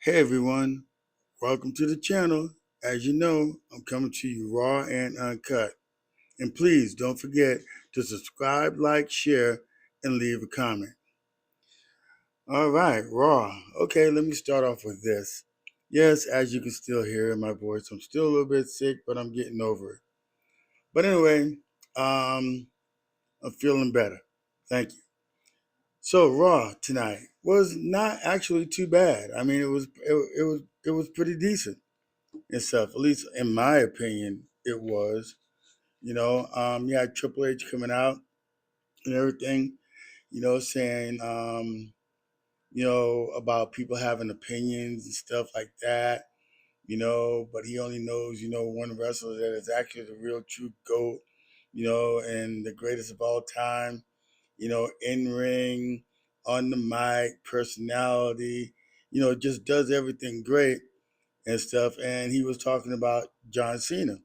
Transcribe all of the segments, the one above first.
Hey everyone, welcome to the channel. As you know, I'm coming to you raw and uncut. And please don't forget to subscribe, like, share, and leave a comment. All right, raw. Okay, let me start off with this. Yes, as you can still hear in my voice, I'm still a little bit sick, but I'm getting over it. But anyway, I'm feeling better. Thank you. So Raw tonight was not actually too bad. I mean, it was pretty decent and stuff. At least in my opinion, it was. You had Triple H coming out and everything. Saying about people having opinions and stuff like that. But he only knows one wrestler that is actually the real true GOAT. And the greatest of all time. In ring, on the mic, personality. Just does everything great and stuff. And he was talking about John Cena,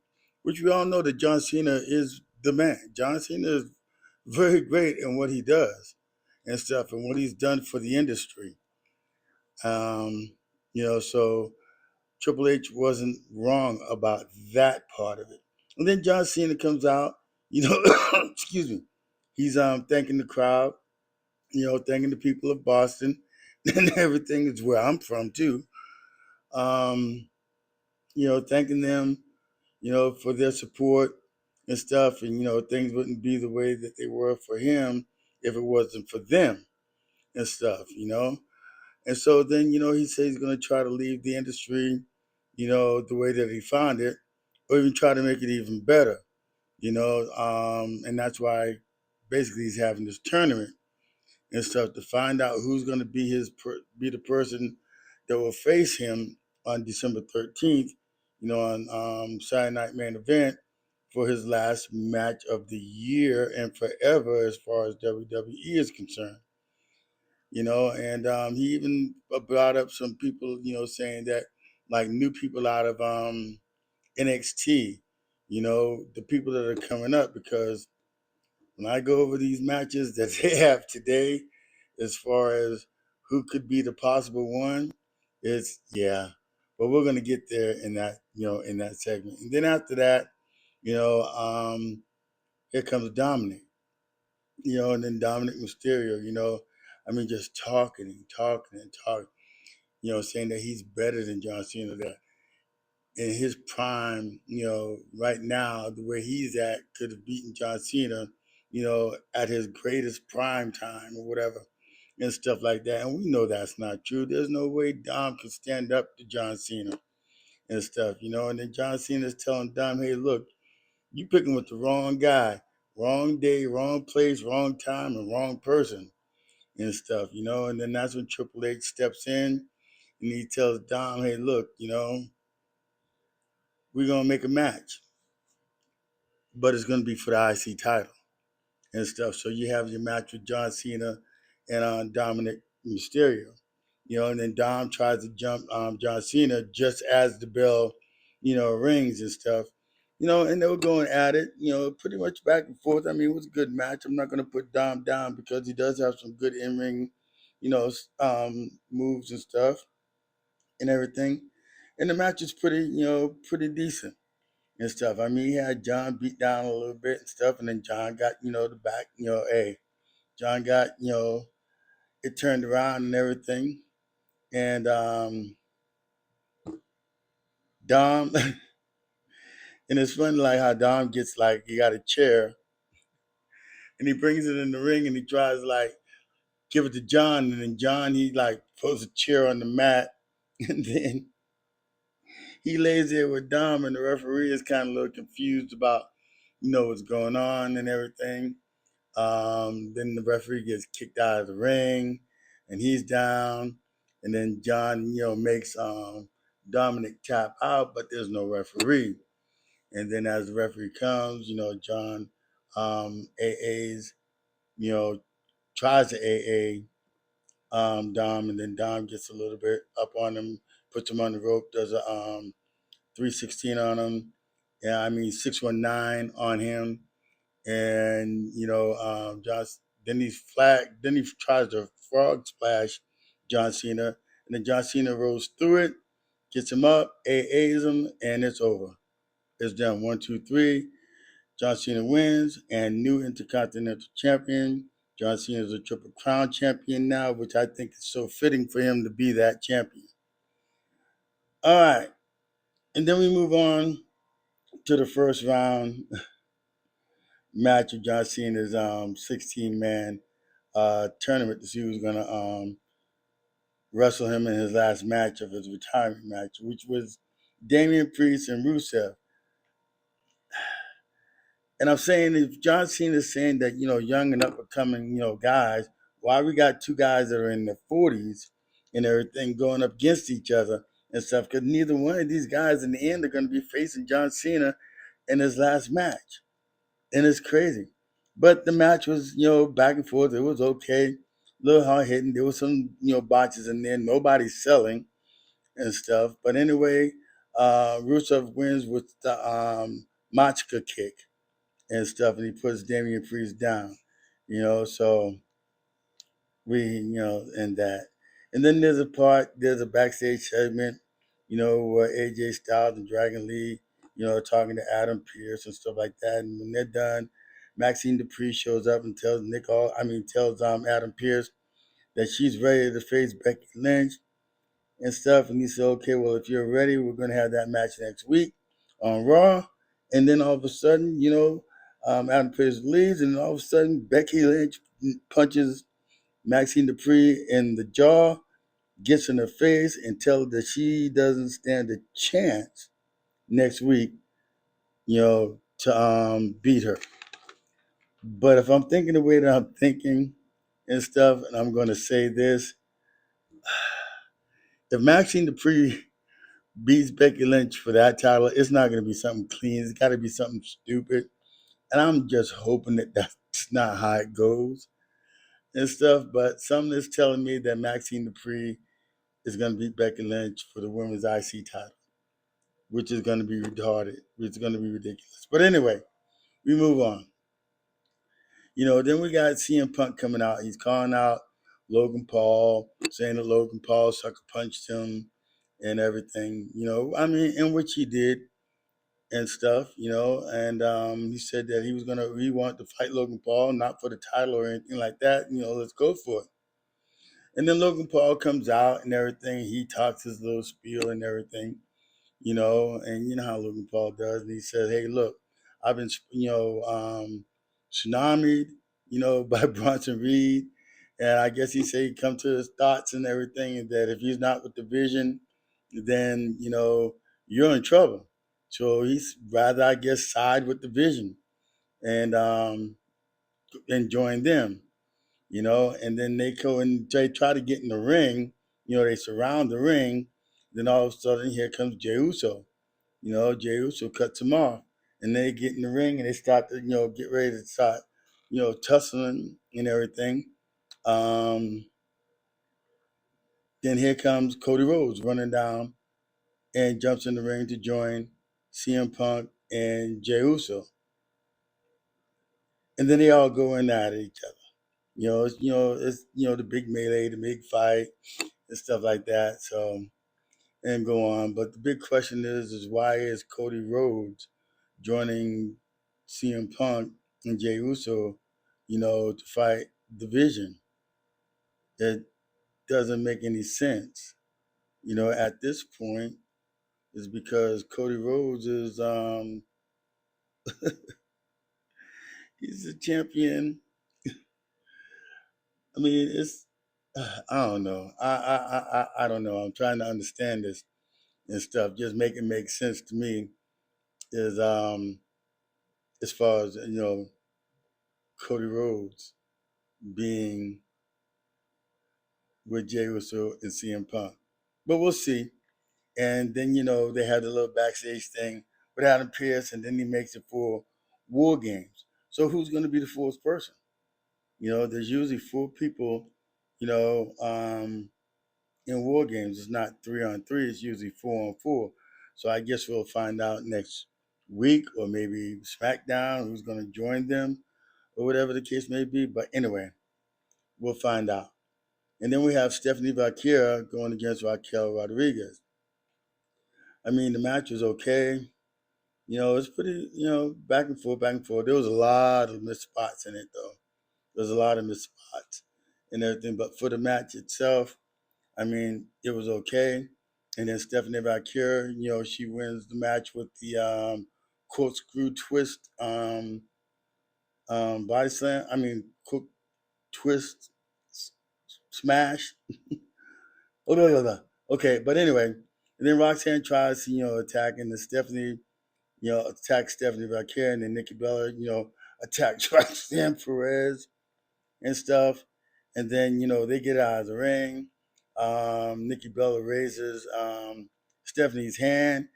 which we all know that John Cena is the man. John Cena is very great in what he does and stuff and what he's done for the industry. Um, so Triple H wasn't wrong about that part of it. And then John Cena comes out, excuse me, he's thanking the crowd, thanking the people of Boston and everything is where I'm from too. Um, thanking them, for their support and stuff. And, things wouldn't be the way that they were for him if it wasn't for them and stuff. And so then, he says he's going to try to leave the industry, the way that he found it, or even try to make it even better, and that's why basically he's having this tournament and stuff to find out who's going to be be the person that will face him on December 13th, on Saturday Night Main Event for his last match of the year and forever as far as WWE is concerned. And he even brought up some people, saying that like new people out of NXT, the people that are coming up because when I go over these matches that they have today, as far as who could be the possible one, it's yeah. But we're gonna get there in that, in that segment. And then after that, here comes Dominic, and then Dominic Mysterio, I mean just talking and talking and talking, saying that he's better than John Cena, that in his prime, right now, the way he's at, could have beaten John Cena, at his greatest prime time or whatever, and stuff like that. And we know that's not true. There's no way Dom could stand up to John Cena and stuff, And then John Cena's telling Dom, hey, look, you picking with the wrong guy, wrong day, wrong place, wrong time, and wrong person and stuff. And then that's when Triple H steps in and he tells Dom, hey, look, we're going to make a match, but it's going to be for the IC title and stuff. So you have your match with John Cena and Dominic Mysterio, and then Dom tries to jump John Cena just as the bell, rings and stuff, and they were going at it, pretty much back and forth. I mean, it was a good match. I'm not going to put Dom down because he does have some good in ring, moves and stuff and everything. And the match is pretty, pretty decent and stuff. I mean, he had John beat down a little bit and stuff, and then John got, the back, hey, John got, it turned around and everything. And Dom, and it's funny like how Dom gets like, he got a chair and he brings it in the ring and he tries like, give it to John. And then John, he like puts a chair on the mat and then he lays there with Dom and the referee is kind of a little confused about, what's going on and everything. Then the referee gets kicked out of the ring, and he's down. And then John, makes Dominic tap out, but there's no referee. And then as the referee comes, John AA's, you know, tries to Dom, and then Dom gets a little bit up on him, puts him on the rope, does a 316 on him. Yeah, I mean 619 on him, and John. Then he tries to frog splash John Cena, And then John Cena rolls through it, gets him up, AAs him, and it's over. It's done. 1, 2, 3. John Cena wins and new Intercontinental Champion. John Cena is a Triple Crown champion now, which I think is so fitting for him to be that champion. All right. And then we move on to the first round match of John Cena's 16-man tournament to see who's going to wrestle him in his last match of his retirement match, which was Damien Priest and Rusev. And I'm saying, if John Cena is saying that, young and up and coming, guys, why we got two guys that are in their 40s and everything going up against each other and stuff? Because neither one of these guys in the end are going to be facing John Cena in his last match. And it's crazy. But the match was, back and forth. It was okay. A little hard hitting. There was some, botches in there. Nobody's selling and stuff. But anyway, Rusev wins with the Machka kick and stuff, and he puts Damian Priest down, so and that. And then there's a backstage segment, where AJ Styles and Dragon Lee, talking to Adam Pearce and stuff like that. And when they're done, Maxine Dupree shows up and tells Adam Pearce that she's ready to face Becky Lynch and stuff. And he said, okay, well, if you're ready, we're going to have that match next week on Raw. And then all of a sudden, Adam Pearce leaves, and all of a sudden, Becky Lynch punches Maxine Dupree in the jaw, gets in her face, and tells her that she doesn't stand a chance next week, to beat her. But if I'm thinking the way that I'm thinking and stuff, and I'm going to say this, if Maxine Dupree beats Becky Lynch for that title, it's not going to be something clean. It's got to be something stupid. And I'm just hoping that that's not how it goes and stuff. But something is telling me that Maxine Dupree is going to beat Becky Lynch for the women's IC title, which is going to be retarded. It's going to be ridiculous. But anyway, we move on. Then we got CM Punk coming out. He's calling out Logan Paul, saying that Logan Paul sucker punched him and everything. In which he did and stuff. And he said that he wanted to fight Logan Paul, not for the title or anything like that. Let's go for it. And then Logan Paul comes out and everything. He talks his little spiel and everything, and you know how Logan Paul does. And he says, hey, look, I've been, tsunamied, by Bronson Reed. And I guess he said he come to his thoughts and everything, and that if he's not with the vision, then, you're in trouble. So he's rather, I guess, side with the vision and join them, and then they go and they try to get in the ring, they surround the ring. Then all of a sudden, here comes Jey Uso. Jey Uso cuts him off, and they get in the ring and they start to, get ready to start, tussling and everything. Then here comes Cody Rhodes running down and jumps in the ring to join CM Punk and Jey Uso. And then they all go in at each other. It's the big melee, the big fight, and stuff like that. So and go on. But the big question is why is Cody Rhodes joining CM Punk and Jey Uso, to fight Division? It doesn't make any sense. At this point, is because Cody Rhodes is he's a champion. I mean, it's I don't know. I don't know. I'm trying to understand this and stuff. Just make it make sense to me. Is as far as Cody Rhodes being with Jey Uso and CM Punk, but we'll see. And then they had a little backstage thing with Adam Pearce, and then he makes it for War Games. So who's going to be the fourth person? There's usually four people. You know, um, in War Games, it's not 3-on-3; it's usually 4-on-4. So I guess we'll find out next week, or maybe SmackDown, who's going to join them, or whatever the case may be. But anyway, we'll find out And then we have Stephenie Vaquer going against Raquel Rodriguez. I mean, the match was okay. It's pretty, back and forth, back and forth. There was a lot of missed spots in it, though. There's a lot of missed spots and everything. But for the match itself, I mean, it was okay. And then Stephanie Vaquer, she wins the match with the corkscrew twist body slam. I mean, twist smash. Oh, no, no, no. Okay, but anyway, and then Roxanne tries to, attack, and then Stephanie, attack Stephanie Vaquer, and then Nikki Bella, attack Roxanne Perez and stuff. And then, they get out of the ring. Nikki Bella raises Stephanie's hand.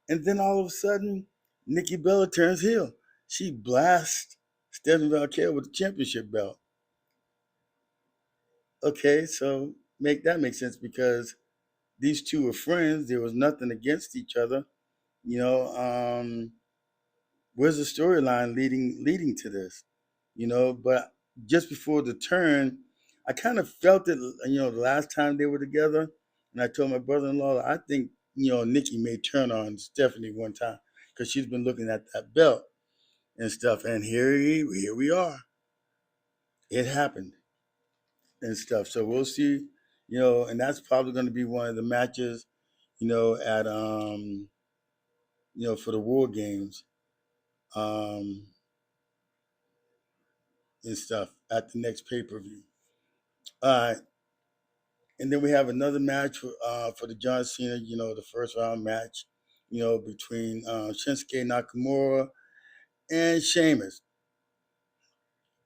And then all of a sudden, Nikki Bella turns heel. She blasts Stephanie Vaquer with the championship belt. Okay, so make sense because these two were friends. There was nothing against each other. You know, where's the storyline leading to this? But just before the turn, I kind of felt it. The last time they were together, and I told my brother-in-law, I think Nikki may turn on Stephanie one time because she's been looking at that belt and stuff. And here we are. It happened and stuff. So we'll see. And that's probably going to be one of the matches. At for the War Games. Um, and stuff at the next pay per view. All right, and then we have another match for the John Cena, the first round match, between Shinsuke Nakamura and Sheamus.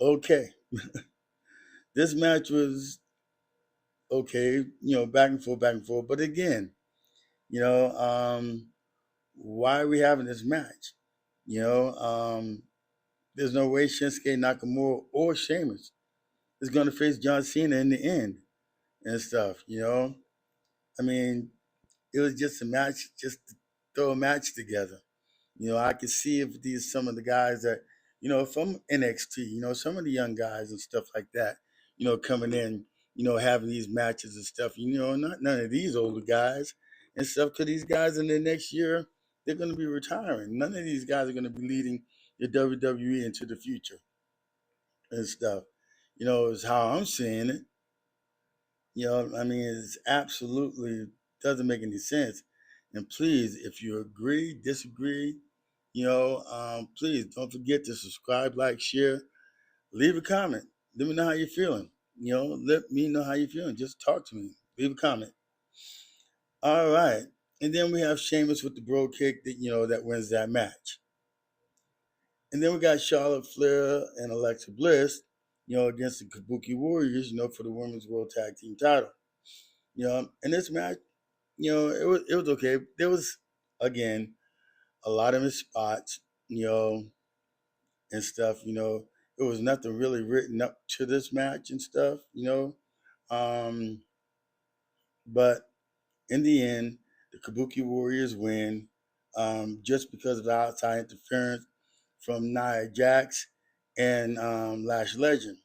Okay, this match was okay, back and forth. But again, you know, um, why are we having this match? You know, um, there's no way Shinsuke Nakamura or Sheamus is going to face John Cena in the end and stuff. I mean, it was just a match, just to throw a match together. I could see if these some of the guys that, from NXT, some of the young guys and stuff like that, coming in, having these matches and stuff. Not none of these older guys and stuff. Because these guys in the next year, they're going to be retiring. None of these guys are going to be leading the WWE into the future and stuff. Is how I'm seeing it. I mean, it's absolutely doesn't make any sense. And please, if you agree, disagree, please don't forget to subscribe, like, share, leave a comment. Let me know how you're feeling. Let me know how you're feeling. Just talk to me. Leave a comment. All right. And then we have Sheamus with the bro kick that wins that match. And then we got Charlotte Flair and Alexa Bliss, against the Kabuki Warriors, for the Women's World Tag Team title. In this match, it was okay. There was again a lot of missed spots, and stuff. It was nothing really written up to this match and stuff. Um, but in the end, the Kabuki Warriors win, just because of the outside interference from Nia Jax and Lash Legend.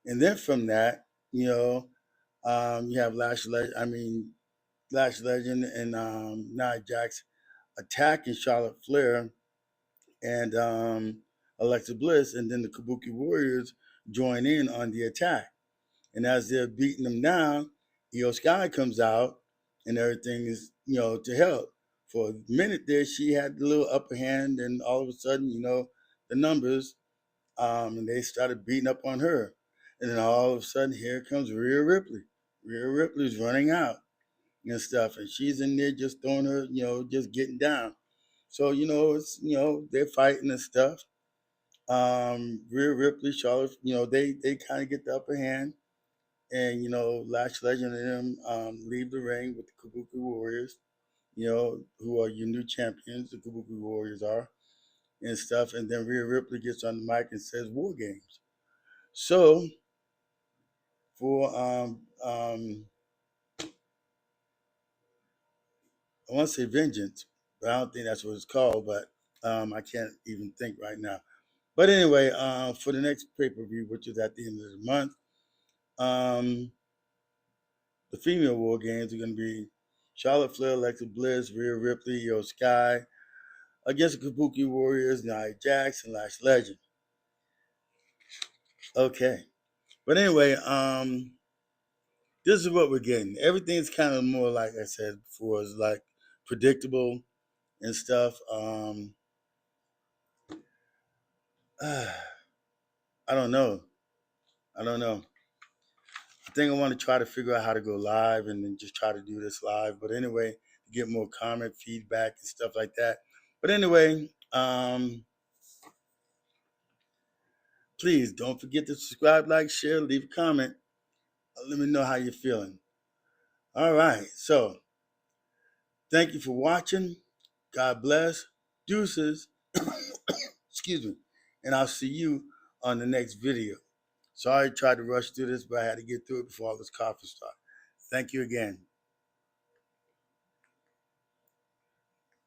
And then from that, you have Lash Legend and Nia Jax attacking Charlotte Flair and Alexa Bliss, and then the Kabuki Warriors join in on the attack. And as they're beating them down, Io Sky comes out, and everything is to help. For a minute there, she had the little upper hand, and all of a sudden, the numbers, and they started beating up on her. And then all of a sudden, here comes Rhea Ripley. Rhea Ripley's running out and stuff, and she's in there just throwing her, just getting down. So it's they're fighting and stuff. Rhea Ripley, Charlotte, they kind of get the upper hand, and Lash Legend and them leave the ring with the Kabuki Warriors, who are your new champions. The Kabuki Warriors are and stuff, and then Rhea Ripley gets on the mic and says "War Games." So for I want to say Vengeance, but I don't think that's what it's called. But I can't even think right now. But anyway, for the next pay per view, which is at the end of the month, um, The female War Games are going to be Charlotte Flair, Alexa Bliss, Rhea Ripley, Io Sky against the Kabuki Warriors, Nia Jax, and Lash Legend. Okay. But anyway, this is what we're getting. Everything's kind of more, like I said before, is like predictable and stuff. I don't know. I think I want to try to figure out how to go live and then just try to do this live. But anyway, to get more comment, feedback, and stuff like that. But anyway, please don't forget to subscribe, like, share, leave a comment. Let me know how you're feeling. All right. So thank you for watching. God bless. Deuces. Excuse me. And I'll see you on the next video. Sorry I tried to rush through this, but I had to get through it before all this coughing started. Thank you again.